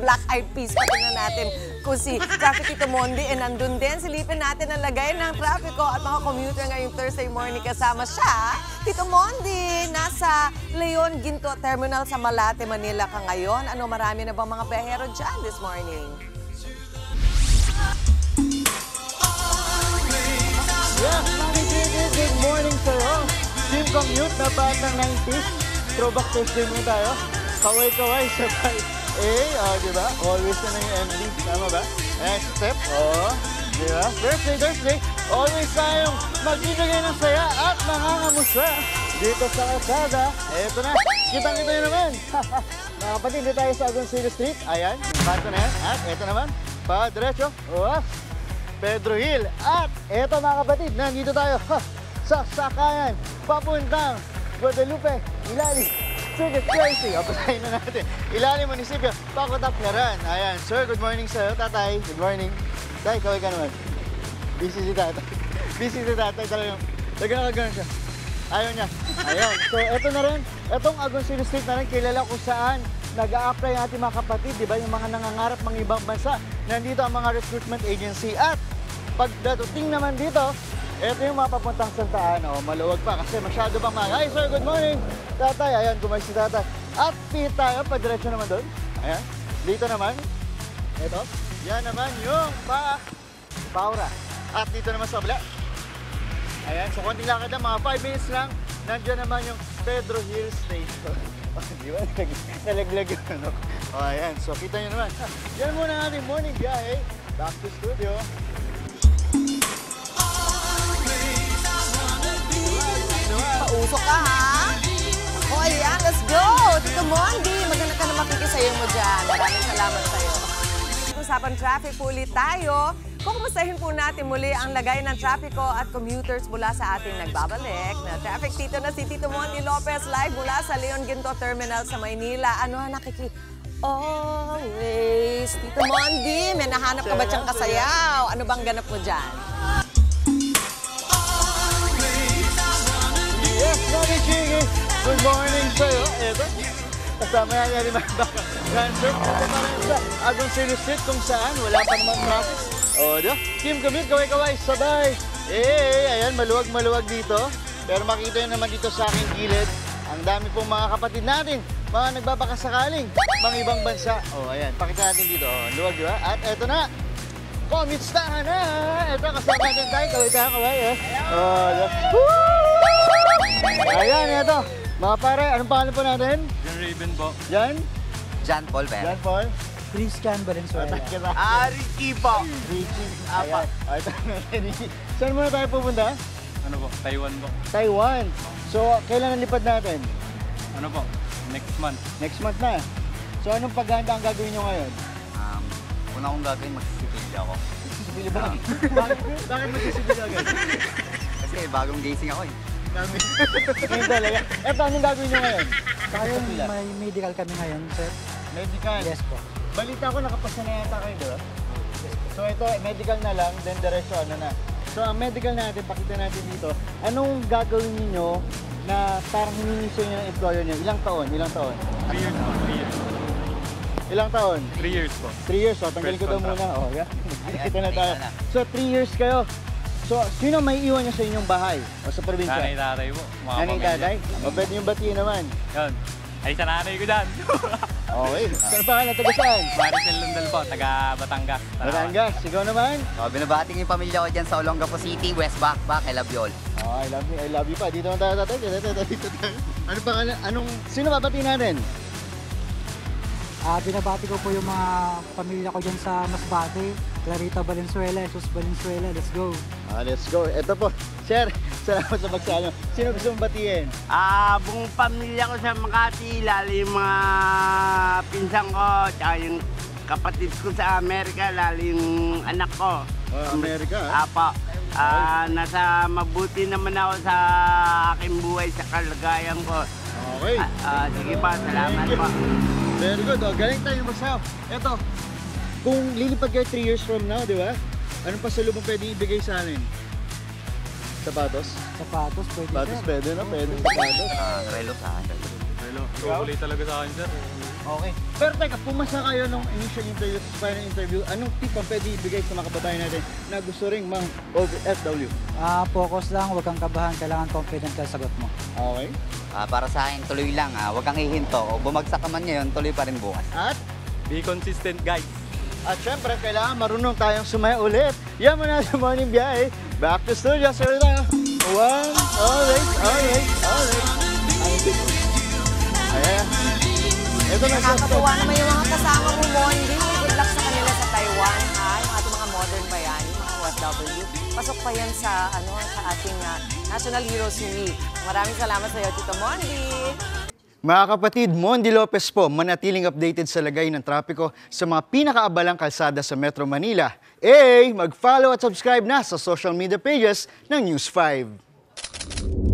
Black Eyed Peas. Patingnan natin kung si Traffic Tito Mondi nandun din. Silipin natin ang lagay ng trapiko at mga commuter ngayong Thursday morning. Kasama siya, Tito Mondi. Nasa Leon Ginto Terminal sa Malate, Manila ka ngayon. Ano, marami na bang mga biyahero dyan this morning? Yes, Mami Gigi, good morning sa'yo. Team Commute na batang 90s. Throwback Thursday mo tayo. Kaway-kaway, sabay. Diba? Always na yung MD. Tama ba? Next step, diba? Thursday. Always tayong magbibigay ng saya at nangangamusta. Dito sa kalsada, eto na. Kitang-kita nyo naman. Mga kapatid, dito tayo sa Agoncillo Street. Ayan, yung kanto na yan. At eto naman, pa diretso. Pedro Hill. At eto mga kapatid, nandito tayo sa sakayan papuntang Guadalupe, Ilalim, Circuit Crazy. Pasahin na natin. Ilalim Munisipyo, Pacotac-Laran. Ayan, sir, good morning sa'yo. Tatay, good morning. Tay, kaway ka naman. Busy si tatay. Busy si tatay talagang. Nagkakagano siya. Ayaw niya. Ayan. So, eto na rin. Etong Agoncillo Street na rin, kilala kung saan nag-a-apply ang ating mga kapatid, di ba? Yung mga nangangarap mga ibang bansa. Nandito ang mga recruitment agency. At pagdating naman dito, ito yung mapapuntang Santa Ana. Maluwag pa kasi masyado pang mga. Hi sir, good morning. Tatay, ayan, gumawa si tatay. At pit tayo, padiretso naman doon. Ayan. Dito naman. Ito. Yan naman yung Paura. At dito naman sa kabila. Ayan, so konting lakad lang, mga 5 minutes lang. Nandiyan naman yung Pedro Hill Station. Di ba? Nalaglag yun, ano? Ayan, so kita nyo naman. Yan muna ang ating morning biyahe. Back to studio. Pausok ka, ha? O, ayan, let's go! Tito Mondi, maganda ka na makikisayang mo dyan. Maraming salamat sa'yo. Usapan traffic po ulit tayo. Kukumustahin po natin muli ang lagay ng trapiko at commuters mula sa ating nagbabalik na traffic tito na si Tito Mondi Lopez live mula sa Leon Ginto Terminal sa Maynila. Ano ang Always. Tito Mondi, may nahanap ka ba diyang kasayaw? Ano bang ganap mo dyan? Yes, Mami Chigi. Good morning sa'yo. Eto, kasama yan yan yung mga transfer. Ito pa rin sa Agoncillo Street kung saan wala pa naman traffic. Diba? Team Commute, kaway-kaway, sabay. Ayan, maluwag-maluwag dito. Pero makita nyo naman dito sa aking gilid, ang dami pong mga kapatid natin, mga nagbabakasakaling, mga ibang bansa. Ayan, pakita natin dito. Luwag, diba? At eto na, Commute-stahan na! Eto, kasama natin tayo, kaway-kaway. Diba? Ayan, eto. Mga pare, anong pangalan po natin? John Raven po. John Paul Vera. John Paul. Christian Valenzuela. Ricky po. Richie. Apa. Ito na, Richie. Saan muna tayo pupunta? Ano po? Taiwan po. Taiwan. So, kailan ang lipad natin? Ano po? Next month. Next month na. So, anong paghahanda ang gagawin nyo ngayon? Una kong gagawin, magsisipil ako. Magsisipil ba? Bakit magsisipil agad? Kasi bagong gising ako eh. Ngayon talaga. Eto, anong gagawin nyo ngayon? Ngayon, may medical kami ngayon, sir. Medical? Yes po. Balita ko, nakapasa na yata kayo, diba? So, ito, medical na lang, then diretso, ano na. So, ang medical natin, pakita natin dito, anong gagawin niyo na parang hiningi sa inyo ng employer niyo? Ilang taon? 3 years po. 3 years. Ilang taon? 3 years po. 3 years, so tanggalin ko daw muna. Yeah. Kita na tayo. So, 3 years kayo. So, sino may iwan niyo sa inyong bahay o sa probinsya? Nanay, tatay po. Mga Nanay, pamilya. tatay? O, pwede yung batiin naman. Yun. Ay, sa nanay ko dyan. Okay. Saan pa ka? Taga saan? Maricel Lundal po, taga Batangas. Batangas. Ikaw naman? Binabating yung pamilya ko dyan sa Olongapo City, West Bakbak, I love you all. Oh, I love you pa. Dito naman tayo, tatay. Dito tayo. Ano pa sino babatiin natin? Binabati ko po yung mga pamilya ko dyan sa Masbate, Clarita Valenzuela, Jesus Valenzuela. Let's go. Let's go. Ito po. Sir, salamat sa pagsalo. Sino gusto mong batiin? Buong pamilya ko sa Makati, lalo yung mga pinsan ko, tsaka yung kapatid ko sa Amerika, lalo yung anak ko. Amerika? Apo. Nasa mabuti naman ako sa aking buhay, sa kalagayan ko. Okay. Sige pa, salamat po. Very good. Galing tayo masaw. Ito, kung lilipad kayo 3 years from now, di ba? Anong pasalubong pwede ibigay sa amin? Sapatos? Sapatos, pwede Sapatos sir. pwede, no? Pwede sapatos. Relo sa akin. Hello. Tuloy talaga sa akin, sir. Okay. Pero teka, pumasa kayo nung initial interview, sa final interview, anong tip ang pwede ibigay sa mga kababayan natin na gusto ring OFW? Focus lang, huwag kang kabahan, kailangan confident ka sa sagot mo. Okay. Para sa akin, tuloy lang. Huwag kang hihinto. O bumagsak ka man ngayon, tuloy pa rin bukas. At Be consistent, guys. syempre, kailangan marunong tayong sumaya ulit. Yan muna sa morning biyahe. Back to studio, sir tayo. One, alright. Ayan. Ito na siya. Nakakatuwa naman yung mga kasama mo, Mondi. Good luck sa kanila sa Taiwan, ha? Yung ating mga modern bayani, mga OFW. Pasok pa yan sa, sa ating National Heroes Week. Maraming salamat sa iyo, Tito Mondi. Mga kapatid, Mondi Lopez po, manatiling updated sa lagay ng trapiko sa mga pinakaabalang kalsada sa Metro Manila. Mag-follow at subscribe na sa social media pages ng News 5.